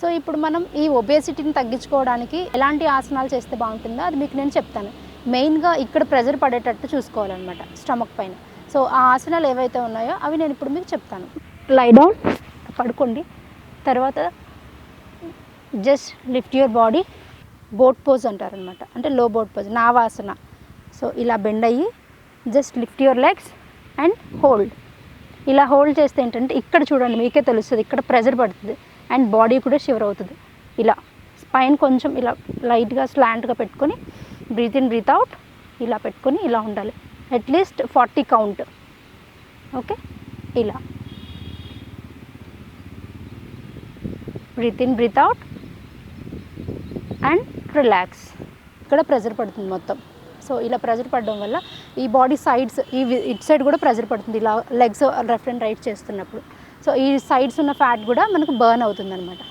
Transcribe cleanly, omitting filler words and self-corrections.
So ఇప్పుడు మనం ఈ ఒబేసిటీని తగ్గించుకోవడానికి ఎలాంటి ఆసనాలు చేస్తే బాగుంటుందో అది మీకు నేను చెప్తాను. మెయిన్గా ఇక్కడ ప్రెజర్ పడేటట్టు చూసుకోవాలన్నమాట స్టమక్ పైన. సో ఆ ఆసనాలు ఏవైతే ఉన్నాయో అవి నేను ఇప్పుడు మీకు చెప్తాను. లై డౌన్, పడుకోండి. తర్వాత just lift your body, boat pose అంటారనమాట, అంటే లో బోట్ పోజ్, నావాసన. సో ఇలా బెండ్ అయ్యి just lift your legs and hold. ఇలా హోల్డ్ చేస్తే ఏంటంటే ఇక్కడ చూడండి, మీకే తెలుస్తుంది, ఇక్కడ ప్రెజర్ పడుతుంది అండ్ బాడీ కూడా షివర్ అవుతుంది. ఇలా స్పైన్ కొంచెం ఇలా లైట్గా స్లాంట్గా పెట్టుకొని బ్రీత్ ఇన్ బ్రీత్ అవుట్ ఇలా పెట్టుకొని ఇలా ఉండాలి. At least 40 count. ఓకే, ఇలా breathe in breathe out and relax. ఇక్కడ ప్రెజర్ పడుతుంది మొత్తం. సో ఇలా ప్రెజర్ పడడం వల్ల ఈ బాడీ సైడ్స్, ఇటు సైడ్ కూడా ప్రెజర్ పడుతుంది ఇలా లెగ్స్ లెఫ్ట్ అండ్ రైట్ చేస్తున్నప్పుడు. సో ఈ సైడ్స్ ఉన్న ఫ్యాట్ కూడా మనకు బర్న్ అవుతుంది అనమాట.